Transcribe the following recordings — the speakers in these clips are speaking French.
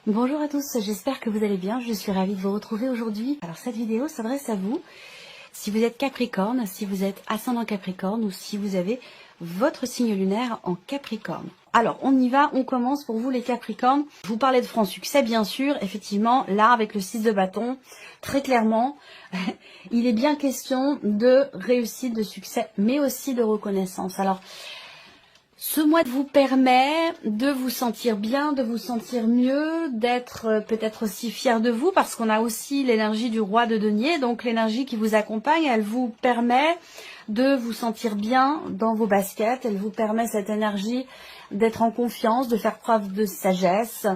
Bonjour à tous, j'espère que vous allez bien, je suis ravie de vous retrouver aujourd'hui. Alors cette vidéo s'adresse à vous, si vous êtes Capricorne, si vous êtes ascendant Capricorne ou si vous avez votre signe lunaire en Capricorne. Alors on y va, on commence pour vous les Capricornes. Je vous parlais de franc succès bien sûr, effectivement, là avec le 6 de bâton, très clairement, il est bien question de réussite, de succès, mais aussi de reconnaissance. Alors, ce mois vous permet de vous sentir bien, de vous sentir mieux, d'être peut-être aussi fier de vous parce qu'on a aussi l'énergie du roi de denier. Donc l'énergie qui vous accompagne, elle vous permet de vous sentir bien dans vos baskets. Elle vous permet cette énergie d'être en confiance, de faire preuve de sagesse.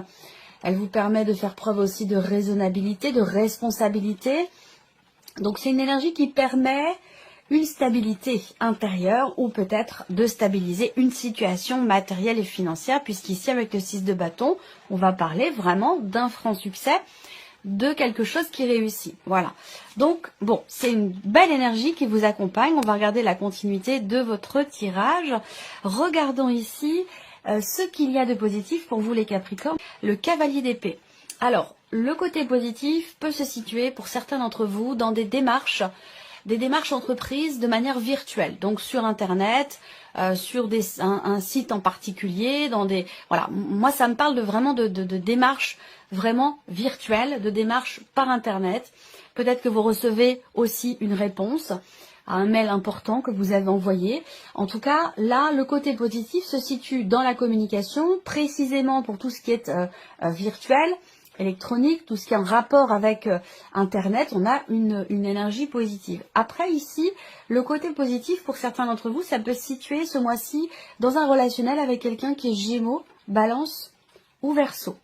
Elle vous permet de faire preuve aussi de raisonnabilité, de responsabilité. Donc c'est une énergie qui permet une stabilité intérieure ou peut-être de stabiliser une situation matérielle et financière, puisqu'ici avec le 6 de bâton, on va parler vraiment d'un franc succès, de quelque chose qui réussit. Voilà. Donc, bon, c'est une belle énergie qui vous accompagne. On va regarder la continuité de votre tirage. Regardons ici ce qu'il y a de positif pour vous les Capricornes. Le cavalier d'épée. Alors, le côté positif peut se situer pour certains d'entre vous dans des démarches entreprises de manière virtuelle, donc sur internet, sur un site en particulier, voilà, moi ça me parle de démarches vraiment virtuelles, de démarches par internet. Peut-être que vous recevez aussi une réponse à un mail important que vous avez envoyé. En tout cas, là, le côté positif se situe dans la communication, précisément pour tout ce qui est virtuel, électronique, tout ce qui est en rapport avec Internet, on a une énergie positive. Après, ici, le côté positif, pour certains d'entre vous, ça peut se situer ce mois-ci dans un relationnel avec quelqu'un qui est Gémeaux, Balance ou Verseau.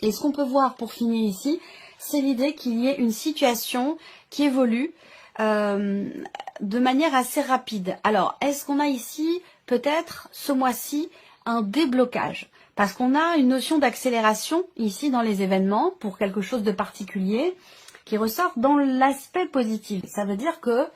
Et ce qu'on peut voir pour finir ici, c'est l'idée qu'il y ait une situation qui évolue de manière assez rapide. Alors, est-ce qu'on a ici, peut-être, ce mois-ci, un déblocage ? Parce qu'on a une notion d'accélération ici dans les événements pour quelque chose de particulier qui ressort dans l'aspect positif. Ça veut dire que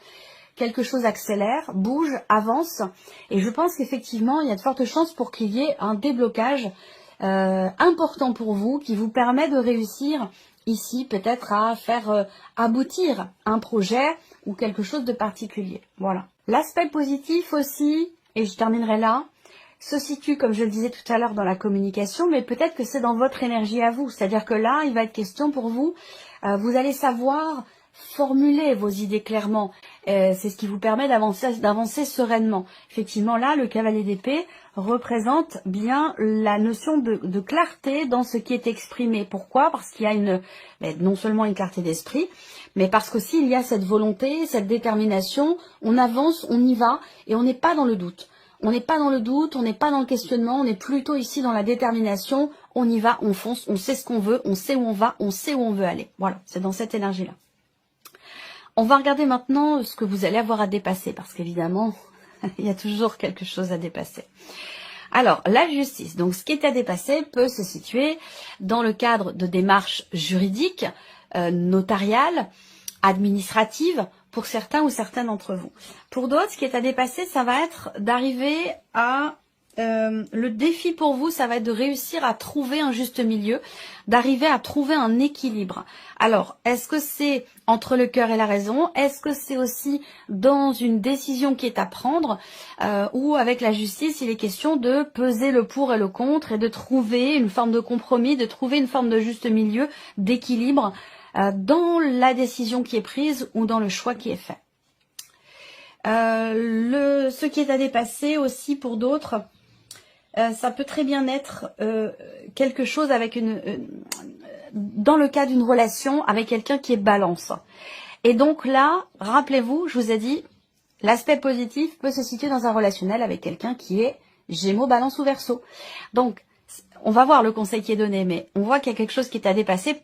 quelque chose accélère, bouge, avance. Et je pense qu'effectivement, il y a de fortes chances pour qu'il y ait un déblocage important pour vous qui vous permet de réussir ici peut-être à faire aboutir un projet ou quelque chose de particulier. Voilà. L'aspect positif aussi, et je terminerai là, se situe, comme je le disais tout à l'heure, dans la communication, mais peut-être que c'est dans votre énergie à vous. C'est-à-dire que là, il va être question pour vous, vous allez savoir formuler vos idées clairement. C'est ce qui vous permet d'avancer sereinement. Effectivement, là, le cavalier d'épée représente bien la notion de clarté dans ce qui est exprimé. Pourquoi? Parce qu'il y a non seulement une clarté d'esprit, mais parce qu'aussi il y a cette volonté, cette détermination. On avance, on y va, et on n'est pas dans le doute. On n'est pas dans le doute, on n'est pas dans le questionnement, on est plutôt ici dans la détermination. On y va, on fonce, on sait ce qu'on veut, on sait où on va, on sait où on veut aller. Voilà, c'est dans cette énergie-là. On va regarder maintenant ce que vous allez avoir à dépasser, parce qu'évidemment, il y a toujours quelque chose à dépasser. Alors, la justice, donc ce qui est à dépasser peut se situer dans le cadre de démarches juridiques, notariales, administratives, pour certains ou certaines d'entre vous. Pour d'autres, ce qui est à dépasser, ça va être d'arriver à... le défi pour vous, ça va être de réussir à trouver un juste milieu, d'arriver à trouver un équilibre. Alors, est-ce que c'est entre le cœur et la raison? Est-ce que c'est aussi dans une décision qui est à prendre ou avec la justice, il est question de peser le pour et le contre et de trouver une forme de compromis, de trouver une forme de juste milieu, d'équilibre dans la décision qui est prise ou dans le choix qui est fait. Ce qui est à dépasser aussi pour d'autres, ça peut très bien être quelque chose avec dans le cas d'une relation avec quelqu'un qui est balance. Et donc là, rappelez-vous, je vous ai dit, l'aspect positif peut se situer dans un relationnel avec quelqu'un qui est Gémeaux, Balance ou Verseau. Donc, on va voir le conseil qui est donné, mais on voit qu'il y a quelque chose qui est à dépasser,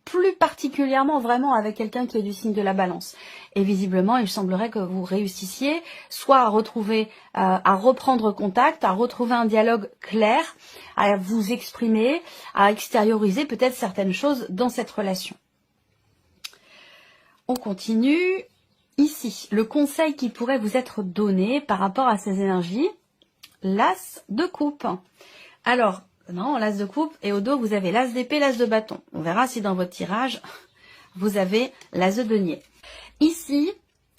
plus particulièrement vraiment avec quelqu'un qui est du signe de la Balance. Et visiblement, il semblerait que vous réussissiez soit à retrouver, à reprendre contact, à retrouver un dialogue clair, à vous exprimer, à extérioriser peut-être certaines choses dans cette relation. On continue. Ici, le conseil qui pourrait vous être donné par rapport à ces énergies, l'As de coupe. Alors, Non, l'as de coupe. Et au dos, vous avez l'as d'épée, l'as de bâton. On verra si dans votre tirage, vous avez l'as de denier. Ici,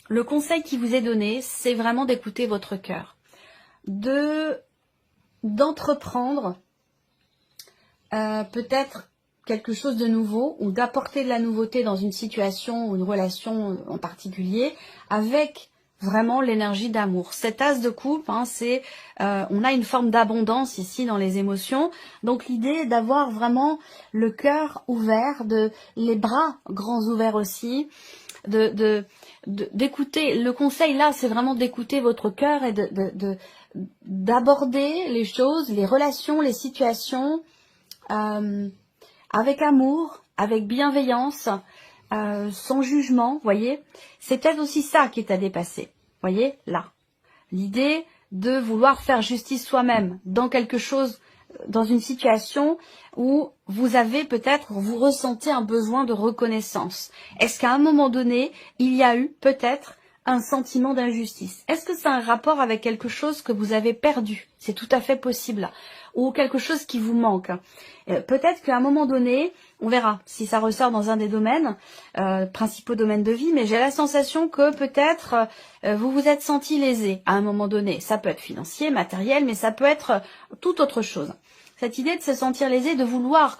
le conseil qui vous est donné, c'est vraiment d'écouter votre cœur. D'entreprendre peut-être quelque chose de nouveau ou d'apporter de la nouveauté dans une situation ou une relation en particulier avec vraiment l'énergie d'amour. Cet as de coupe, hein, c'est on a une forme d'abondance ici dans les émotions. Donc l'idée est d'avoir vraiment le cœur ouvert, les bras grands ouverts aussi, d'écouter. Le conseil là, c'est vraiment d'écouter votre cœur et d'aborder les choses, les relations, les situations avec amour, avec bienveillance, sans jugement, voyez. C'est peut-être aussi ça qui est à dépasser, voyez, là. L'idée de vouloir faire justice soi-même dans quelque chose, dans une situation où vous avez peut-être, vous ressentez un besoin de reconnaissance. Est-ce qu'à un moment donné, il y a eu peut-être un sentiment d'injustice? Est-ce que c'est un rapport avec quelque chose que vous avez perdu? C'est tout à fait possible. Ou quelque chose qui vous manque. Peut-être qu'à un moment donné, on verra si ça ressort dans un des domaines, principaux domaines de vie, mais j'ai la sensation que peut-être vous vous êtes senti lésé à un moment donné. Ça peut être financier, matériel, mais ça peut être tout autre chose. Cette idée de se sentir lésé, de vouloir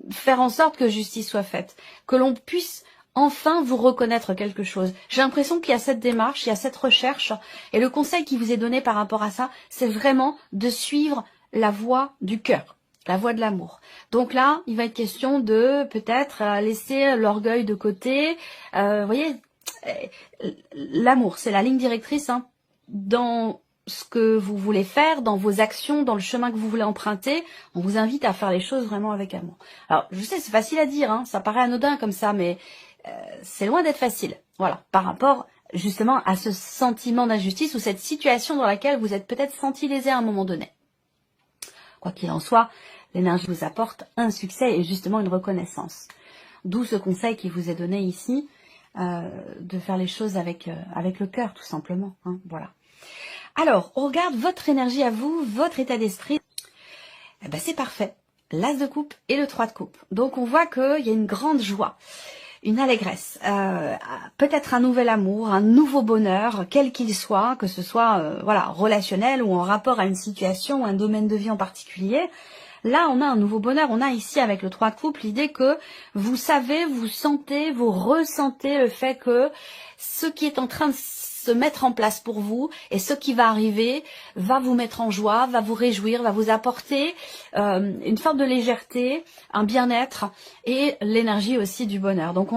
faire en sorte que justice soit faite, que l'on puisse enfin vous reconnaître quelque chose. J'ai l'impression qu'il y a cette démarche, il y a cette recherche, et le conseil qui vous est donné par rapport à ça, c'est vraiment de suivre la voie du cœur, la voie de l'amour. Donc là, il va être question de peut-être laisser l'orgueil de côté. Vous voyez, l'amour, c'est la ligne directrice hein, dans ce que vous voulez faire, dans vos actions, dans le chemin que vous voulez emprunter. On vous invite à faire les choses vraiment avec amour. Alors, je sais, c'est facile à dire, hein, ça paraît anodin comme ça, mais c'est loin d'être facile. Voilà, par rapport justement à ce sentiment d'injustice ou cette situation dans laquelle vous êtes peut-être senti lésé à un moment donné. Quoi qu'il en soit, l'énergie vous apporte un succès et justement une reconnaissance. D'où ce conseil qui vous est donné ici, de faire les choses avec le cœur, tout simplement. Hein, voilà. Alors, on regarde votre énergie à vous, votre état d'esprit. Eh ben, c'est parfait. L'as de coupe et le 3 de coupe. Donc, on voit qu'il y a une grande joie. Une allégresse, peut-être un nouvel amour, un nouveau bonheur, quel qu'il soit, que ce soit voilà relationnel ou en rapport à une situation ou un domaine de vie en particulier. Là, on a un nouveau bonheur. On a ici, avec le 3 de coupe, l'idée que vous savez, vous sentez, vous ressentez le fait que ce qui est en train de se mettre en place pour vous et ce qui va arriver va vous mettre en joie, va vous réjouir, va vous apporter une forme de légèreté, un bien-être et l'énergie aussi du bonheur. Donc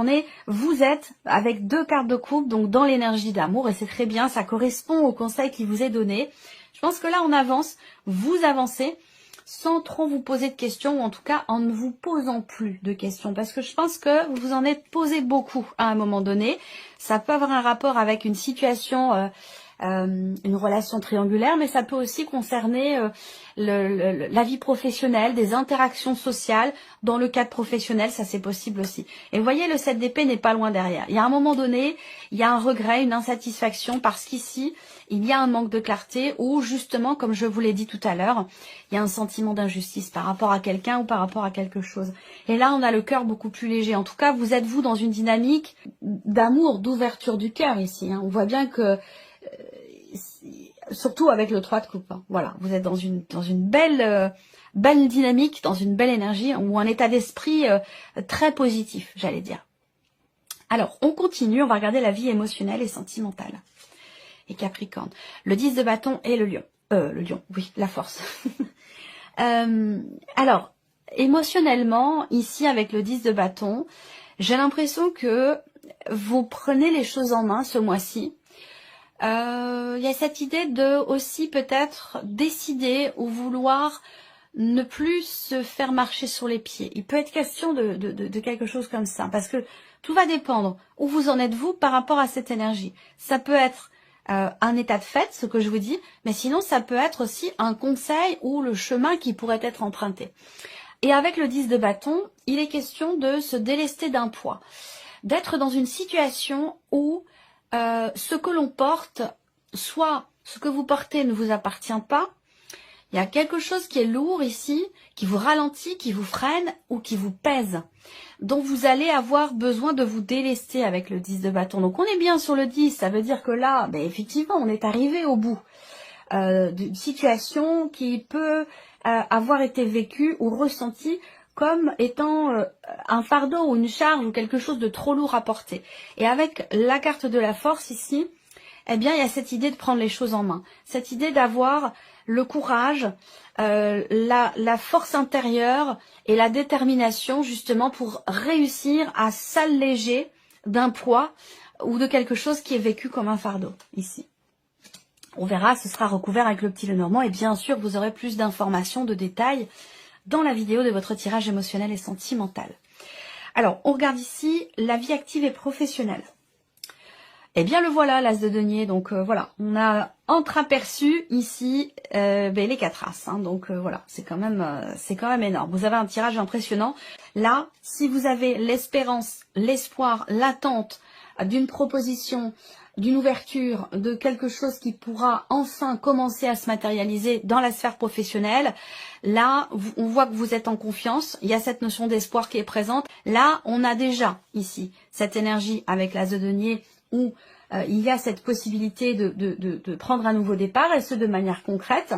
vous êtes avec 2 cartes de coupe, donc dans l'énergie d'amour et c'est très bien, ça correspond au conseil qui vous est donné. Je pense que là on avance, vous avancez sans trop vous poser de questions, ou en tout cas en ne vous posant plus de questions, parce que je pense que vous en êtes posé beaucoup à un moment donné. Ça peut avoir un rapport avec une situation, une relation triangulaire, mais ça peut aussi concerner la vie professionnelle, des interactions sociales. Dans le cadre professionnel, ça c'est possible aussi. Et vous voyez, le 7 d'épée n'est pas loin derrière. Il y a un moment donné, il y a un regret, une insatisfaction, parce qu'ici, il y a un manque de clarté, ou justement, comme je vous l'ai dit tout à l'heure, il y a un sentiment d'injustice par rapport à quelqu'un ou par rapport à quelque chose. Et là, on a le cœur beaucoup plus léger. En tout cas, vous êtes, vous, dans une dynamique d'amour, d'ouverture du cœur ici. Hein. On voit bien que surtout avec le 3 de coupe. Hein. Voilà, vous êtes dans une belle dynamique, dans une belle énergie ou un état d'esprit très positif, j'allais dire. Alors, on continue, on va regarder la vie émotionnelle et sentimentale. Et Capricorne. Le 10 de bâton et le lion. Le lion, oui, la force. Alors, émotionnellement, ici avec le 10 de bâton, j'ai l'impression que vous prenez les choses en main ce mois-ci. Il y a cette idée de aussi peut-être décider ou vouloir ne plus se faire marcher sur les pieds. Il peut être question de quelque chose comme ça, parce que tout va dépendre où vous en êtes vous par rapport à cette énergie. Ça peut être un état de fait, ce que je vous dis, mais sinon ça peut être aussi un conseil ou le chemin qui pourrait être emprunté. Et avec le 10 de bâton, il est question de se délester d'un poids, d'être dans une situation où ce que l'on porte, soit ce que vous portez ne vous appartient pas. Il Il y a quelque chose qui est lourd ici, qui vous ralentit, qui vous freine ou qui vous pèse, dont vous allez avoir besoin de vous délester avec le 10 de bâton. Donc on est bien sur le 10, ça veut dire que là, ben, effectivement, on est arrivé au bout d'une situation qui peut avoir été vécue ou ressentie comme étant un fardeau ou une charge ou quelque chose de trop lourd à porter. Et avec la carte de la force ici, eh bien, il y a cette idée de prendre les choses en main, cette idée d'avoir le courage, la force intérieure et la détermination justement pour réussir à s'alléger d'un poids ou de quelque chose qui est vécu comme un fardeau ici. On verra, ce sera recouvert avec le petit Lenormand et bien sûr vous aurez plus d'informations, de détails dans la vidéo de votre tirage émotionnel et sentimental. Alors, on regarde ici la vie active et professionnelle. Eh bien le voilà, l'as de denier, donc voilà, on a entreaperçu ici les 4 as, hein, donc voilà, c'est quand même énorme. Vous avez un tirage impressionnant. Là, si vous avez l'espérance, l'espoir, l'attente d'une proposition, d'une ouverture, de quelque chose qui pourra enfin commencer à se matérialiser dans la sphère professionnelle, là, on voit que vous êtes en confiance, il y a cette notion d'espoir qui est présente. Là, on a déjà ici cette énergie avec l'as de denier où il y a cette possibilité de prendre un nouveau départ, et ce de manière concrète.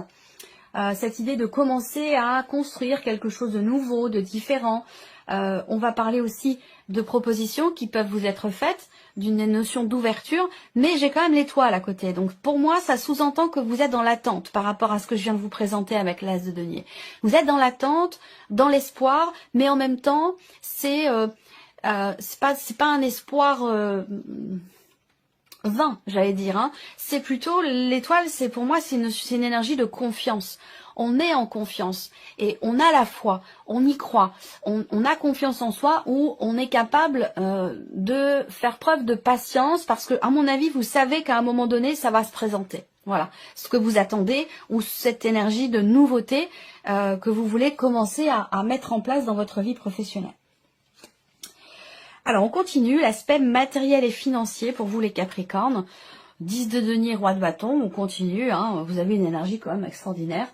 Cette idée de commencer à construire quelque chose de nouveau, de différent. On va parler aussi de propositions qui peuvent vous être faites, d'une notion d'ouverture, mais j'ai quand même l'étoile à côté. Donc pour moi, ça sous-entend que vous êtes dans l'attente par rapport à ce que je viens de vous présenter avec l'as de denier. Vous êtes dans l'attente, dans l'espoir, mais en même temps, c'est pas un espoir vain, j'allais dire. Hein. C'est plutôt, l'étoile, c'est pour moi, c'est une énergie de confiance. On est en confiance et on a la foi, on y croit, on a confiance en soi, où on est capable de faire preuve de patience parce que, à mon avis, vous savez qu'à un moment donné, ça va se présenter. Voilà, ce que vous attendez ou cette énergie de nouveauté que vous voulez commencer à mettre en place dans votre vie professionnelle. Alors, on continue, l'aspect matériel et financier pour vous les Capricornes. 10 de denier, roi de bâton, on continue, hein, vous avez une énergie quand même extraordinaire.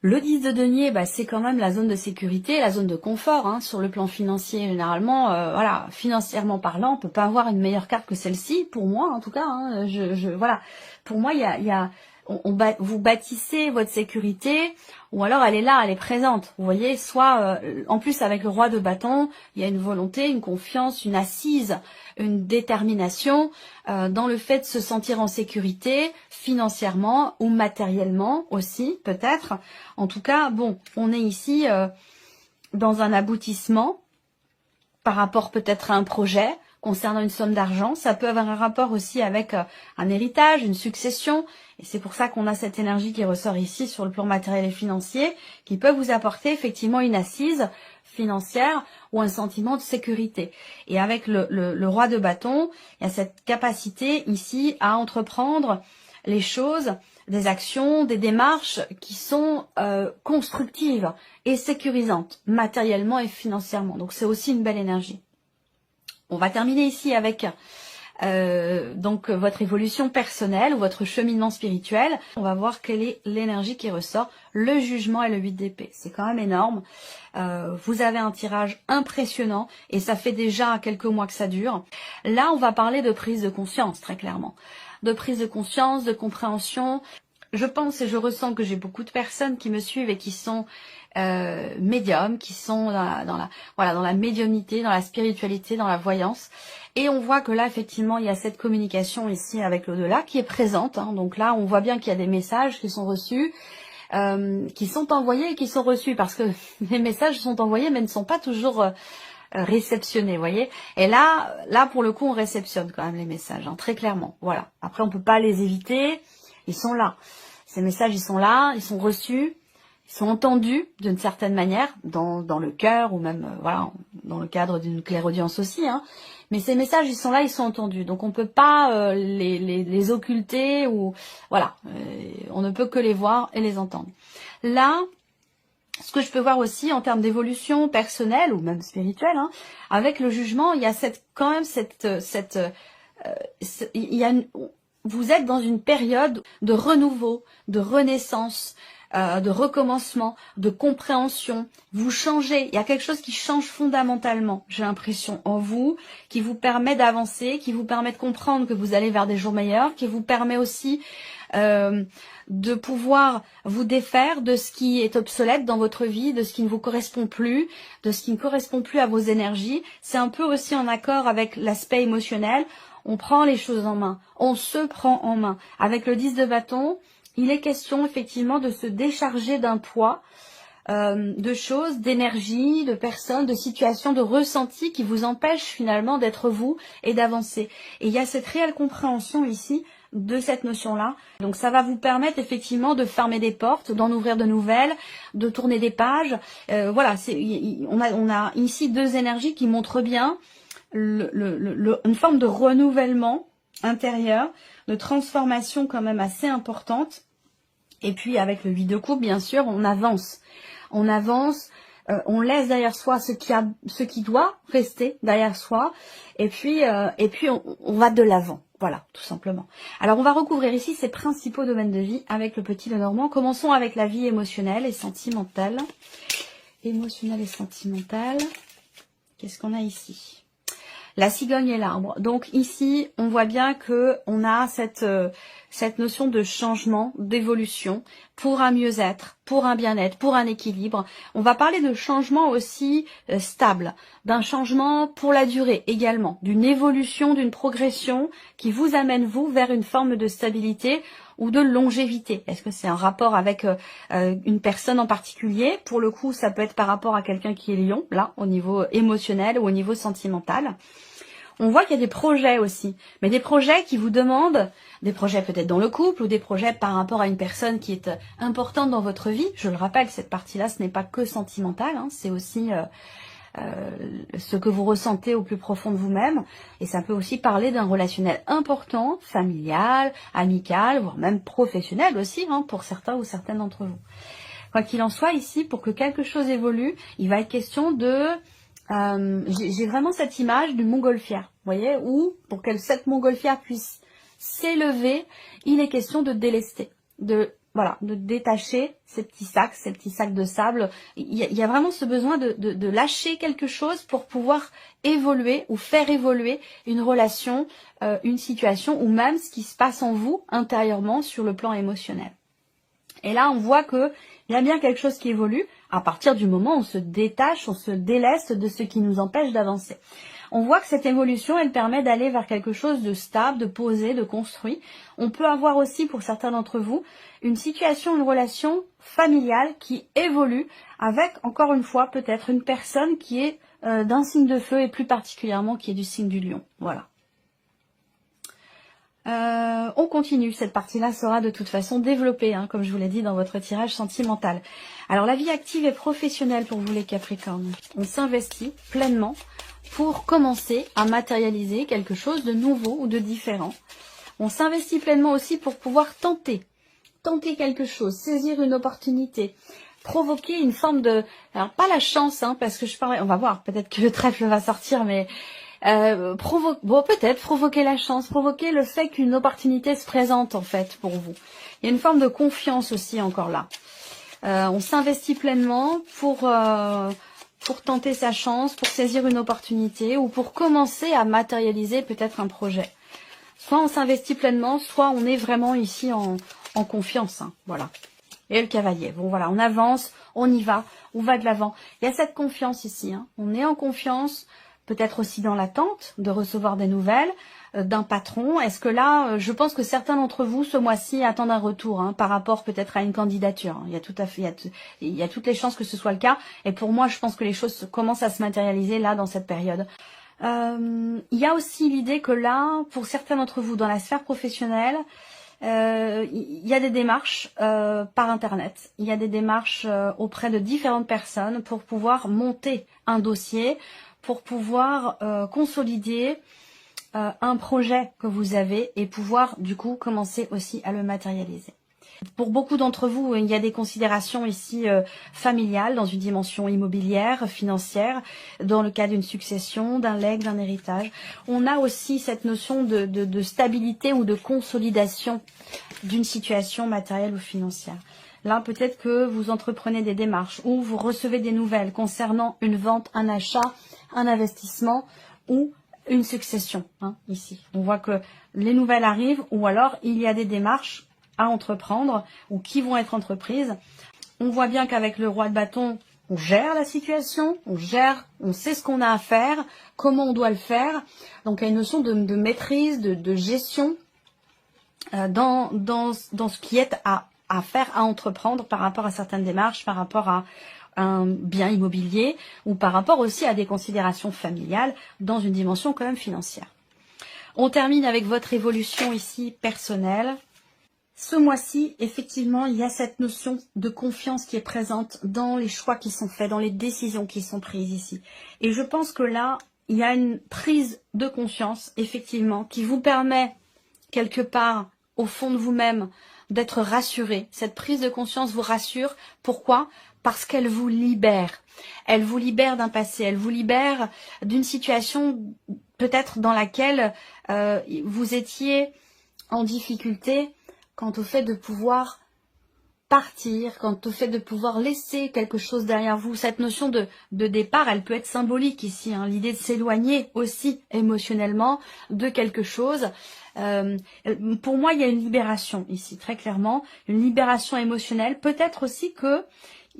Le 10 de denier, bah, c'est quand même la zone de sécurité, la zone de confort, hein, sur le plan financier. Généralement, voilà, financièrement parlant, on peut pas avoir une meilleure carte que celle-ci, pour moi en tout cas. Hein, voilà, pour moi, vous bâtissez votre sécurité, ou alors elle est là, elle est présente. Vous voyez, soit en plus avec le roi de bâton, il y a une volonté, une confiance, une assise, une détermination dans le fait de se sentir en sécurité financièrement ou matériellement aussi, peut-être. En tout cas, bon, on est ici dans un aboutissement par rapport peut-être à un projet concernant une somme d'argent. Ça peut avoir un rapport aussi avec un héritage, une succession. Et c'est pour ça qu'on a cette énergie qui ressort ici sur le plan matériel et financier, qui peut vous apporter effectivement une assise financière ou un sentiment de sécurité. Et avec le roi de bâton, il y a cette capacité ici à entreprendre les choses, des actions, des démarches qui sont constructives et sécurisantes, matériellement et financièrement. Donc c'est aussi une belle énergie. On va terminer ici avec donc votre évolution personnelle ou votre cheminement spirituel. On va voir quelle est l'énergie qui ressort, le jugement et le 8 d'épée. C'est quand même énorme. Vous avez un tirage impressionnant et ça fait déjà quelques mois que ça dure. Là, on va parler de prise de conscience, très clairement. De prise de conscience, de compréhension. Je pense et je ressens que j'ai beaucoup de personnes qui me suivent et qui sont médiums, qui sont dans la médiumnité, dans la spiritualité, dans la voyance. Et on voit que là, effectivement, il y a cette communication ici avec l'au-delà qui est présente. Hein. Donc là, on voit bien qu'il y a des messages qui sont reçus, qui sont envoyés et qui sont reçus. Parce que les messages sont envoyés mais ne sont pas toujours réceptionnés, vous voyez. Et là, pour le coup, on réceptionne quand même les messages, hein, très clairement. Voilà. Après, on peut pas les éviter. Ils sont là. Ces messages, ils sont là, ils sont reçus. Ils sont entendus d'une certaine manière dans le cœur ou même voilà dans le cadre d'une clairaudience aussi. Hein. Mais ces messages, ils sont là, ils sont entendus. Donc on peut pas les occulter ou voilà. On ne peut que les voir et les entendre. Là, ce que je peux voir aussi en termes d'évolution personnelle ou même spirituelle, hein, avec le jugement, il y a vous êtes dans une période de renouveau, de renaissance, de recommencement, de compréhension. Vous changez, il y a quelque chose qui change fondamentalement, j'ai l'impression, en vous, qui vous permet d'avancer, qui vous permet de comprendre que vous allez vers des jours meilleurs, qui vous permet aussi de pouvoir vous défaire de ce qui est obsolète dans votre vie, de ce qui ne vous correspond plus, de ce qui ne correspond plus à vos énergies. C'est un peu aussi en accord avec l'aspect émotionnel. On prend les choses en main, on se prend en main. Avec le 10 de bâton, il est question effectivement de se décharger d'un poids, de choses, d'énergie, de personnes, de situations, de ressentis qui vous empêchent finalement d'être vous et d'avancer. Et il y a cette réelle compréhension ici de cette notion-là. Donc ça va vous permettre effectivement de fermer des portes, d'en ouvrir de nouvelles, de tourner des pages. Voilà, on a ici deux énergies qui montrent bien une forme de renouvellement intérieur, de transformation quand même assez importante. Et puis avec le 8 de coupe, bien sûr, on avance. On avance, on laisse derrière soi ce qui doit rester derrière soi. Et puis on va de l'avant. Voilà, tout simplement. Alors on va recouvrir ici ces principaux domaines de vie avec le petit Lenormand. Commençons avec la vie émotionnelle et sentimentale. Émotionnelle et sentimentale. Qu'est-ce qu'on a ici ? La cigogne et l'arbre. Donc ici, on voit bien que on a cette notion de changement, d'évolution, pour un mieux-être, pour un bien-être, pour un équilibre. On va parler de changement aussi stable, d'un changement pour la durée également, d'une évolution, d'une progression qui vous amène, vous, vers une forme de stabilité ou de longévité. Est-ce que c'est un rapport avec une personne en particulier? Pour le coup, ça peut être par rapport à quelqu'un qui est lion, là, au niveau émotionnel ou au niveau sentimental. On voit qu'il y a des projets aussi, mais des projets qui vous demandent, des projets peut-être dans le couple ou des projets par rapport à une personne qui est importante dans votre vie. Je le rappelle, cette partie-là, ce n'est pas que sentimental, hein, c'est aussi ce que vous ressentez au plus profond de vous-même. Et ça peut aussi parler d'un relationnel important, familial, amical, voire même professionnel aussi, hein, pour certains ou certaines d'entre vous. Quoi qu'il en soit, ici, pour que quelque chose évolue, il va être question de... j'ai vraiment cette image d'une montgolfière, vous voyez, où pour que cette montgolfière puisse s'élever, il est question de délester, de détacher ces petits sacs de sable. Il y a vraiment ce besoin de lâcher quelque chose pour pouvoir évoluer ou faire évoluer une relation, une situation ou même ce qui se passe en vous intérieurement sur le plan émotionnel. Et là, on voit que il y a bien quelque chose qui évolue à partir du moment où on se détache, on se déleste de ce qui nous empêche d'avancer. On voit que cette évolution, elle permet d'aller vers quelque chose de stable, de posé, de construit. On peut avoir aussi, pour certains d'entre vous, une situation, une relation familiale qui évolue avec, encore une fois, peut-être une personne qui est d'un signe de feu et plus particulièrement qui est du signe du lion. Voilà. On continue, cette partie-là sera de toute façon développée, hein, comme je vous l'ai dit dans votre tirage sentimental. Alors la vie active et professionnelle pour vous les Capricornes, on s'investit pleinement pour commencer à matérialiser quelque chose de nouveau ou de différent. On s'investit pleinement aussi pour pouvoir tenter quelque chose, saisir une opportunité, provoquer une forme de... Alors pas la chance, hein, parce que je parlais... On va voir, peut-être que le trèfle va sortir, mais... peut-être provoquer la chance, provoquer le fait qu'une opportunité se présente en fait pour vous. Il y a une forme de confiance aussi encore là. On s'investit pleinement pour tenter sa chance, pour saisir une opportunité ou pour commencer à matérialiser peut-être un projet. Soit on s'investit pleinement, soit on est vraiment ici en confiance. Hein, voilà. Et le cavalier. Bon voilà, on avance, on y va, on va de l'avant. Il y a cette confiance ici. Hein. On est en confiance. Peut-être aussi dans l'attente de recevoir des nouvelles d'un patron. Est-ce que là, je pense que certains d'entre vous, ce mois-ci, attendent un retour hein, par rapport peut-être à une candidature. Il y a tout à fait, il y a toutes les chances que ce soit le cas. Et pour moi, je pense que les choses commencent à se matérialiser là, dans cette période. Il y a aussi l'idée que là, pour certains d'entre vous, dans la sphère professionnelle, il y a des démarches par Internet. Il y a des démarches auprès de différentes personnes pour pouvoir monter un dossier, pour pouvoir consolider un projet que vous avez et pouvoir du coup commencer aussi à le matérialiser. Pour beaucoup d'entre vous, il y a des considérations ici familiales dans une dimension immobilière, financière, dans le cas d'une succession, d'un legs, d'un héritage. On a aussi cette notion de stabilité ou de consolidation d'une situation matérielle ou financière. Là, peut-être que vous entreprenez des démarches ou vous recevez des nouvelles concernant une vente, un achat, un investissement ou une succession. Ici, on voit que les nouvelles arrivent ou alors il y a des démarches à entreprendre ou qui vont être entreprises. On voit bien qu'avec le roi de bâton, on gère la situation, on sait ce qu'on a à faire, comment on doit le faire. Donc il y a une notion de maîtrise, de gestion dans ce qui est à faire, à entreprendre par rapport à certaines démarches, par rapport à un bien immobilier ou par rapport aussi à des considérations familiales dans une dimension quand même financière. On termine avec votre évolution ici personnelle. Ce mois-ci, effectivement, il y a cette notion de confiance qui est présente dans les choix qui sont faits, dans les décisions qui sont prises ici. Et je pense que là, il y a une prise de conscience, effectivement, qui vous permet, quelque part, au fond de vous-même, d'être rassuré. Cette prise de conscience vous rassure. Pourquoi ? Parce qu'elle vous libère. Elle vous libère d'un passé, elle vous libère d'une situation peut-être dans laquelle vous étiez en difficulté quant au fait de pouvoir partir, quant au fait de pouvoir laisser quelque chose derrière vous. Cette notion de départ, elle peut être symbolique ici, l'idée de s'éloigner aussi émotionnellement de quelque chose. Pour moi, il y a une libération ici, très clairement, une libération émotionnelle. Peut-être aussi que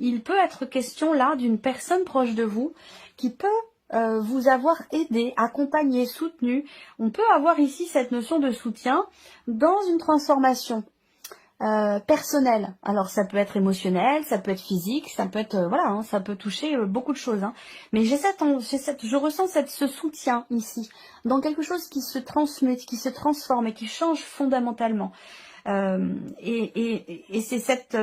il peut être question là d'une personne proche de vous qui peut vous avoir aidé, accompagné, soutenu. On peut avoir ici cette notion de soutien dans une transformation personnelle. Alors ça peut être émotionnel, ça peut être physique, ça peut être voilà, ça peut toucher beaucoup de choses. Mais je ressens ce soutien ici dans quelque chose qui se transmute, qui se transforme et qui change fondamentalement. Et c'est cette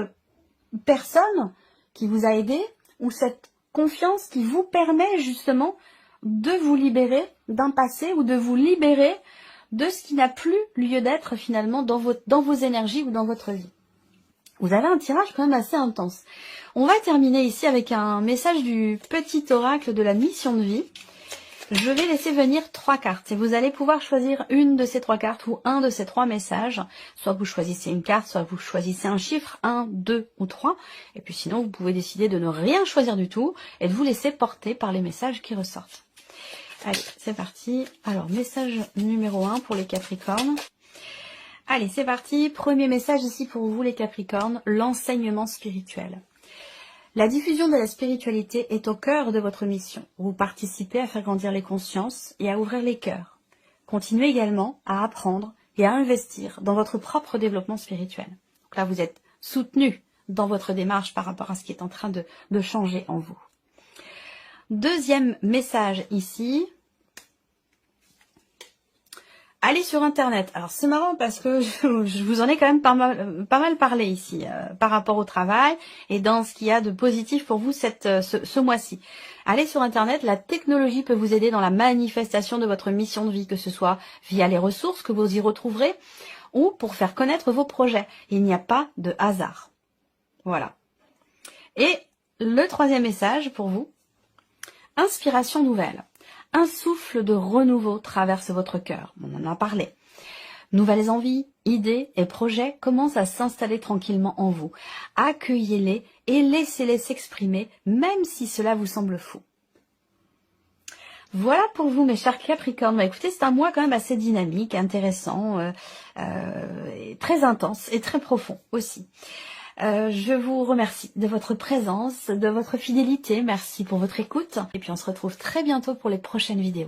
personne qui vous a aidé ou cette confiance qui vous permet justement de vous libérer d'un passé ou de vous libérer de ce qui n'a plus lieu d'être finalement dans vos énergies ou dans votre vie. Vous avez un tirage quand même assez intense. On va terminer ici avec un message du petit oracle de la mission de vie. Je vais laisser venir 3 cartes et vous allez pouvoir choisir une de ces 3 cartes ou un de ces 3 messages. Soit vous choisissez une carte, soit vous choisissez un chiffre, 1, 2 ou 3. Et puis sinon, vous pouvez décider de ne rien choisir du tout et de vous laisser porter par les messages qui ressortent. Allez, c'est parti. Alors, message numéro 1 pour les Capricornes. Allez, c'est parti. Premier message ici pour vous les Capricornes, l'enseignement spirituel. La diffusion de la spiritualité est au cœur de votre mission. Vous participez à faire grandir les consciences et à ouvrir les cœurs. Continuez également à apprendre et à investir dans votre propre développement spirituel. Donc là, vous êtes soutenu dans votre démarche par rapport à ce qui est en train de changer en vous. Deuxième message ici. Allez sur Internet. Alors c'est marrant parce que je vous en ai quand même pas mal parlé ici par rapport au travail et dans ce qu'il y a de positif pour vous ce mois-ci. Allez sur Internet, la technologie peut vous aider dans la manifestation de votre mission de vie, que ce soit via les ressources que vous y retrouverez ou pour faire connaître vos projets. Il n'y a pas de hasard. Voilà. Et le troisième message pour vous, inspiration nouvelle. Un souffle de renouveau traverse votre cœur. On en a parlé. Nouvelles envies, idées et projets commencent à s'installer tranquillement en vous. Accueillez-les et laissez-les s'exprimer, même si cela vous semble fou. Voilà pour vous, mes chers Capricornes. Écoutez, c'est un mois quand même assez dynamique, intéressant, et très intense et très profond aussi. Je vous remercie de votre présence, de votre fidélité. Merci pour votre écoute. Et puis on se retrouve très bientôt pour les prochaines vidéos.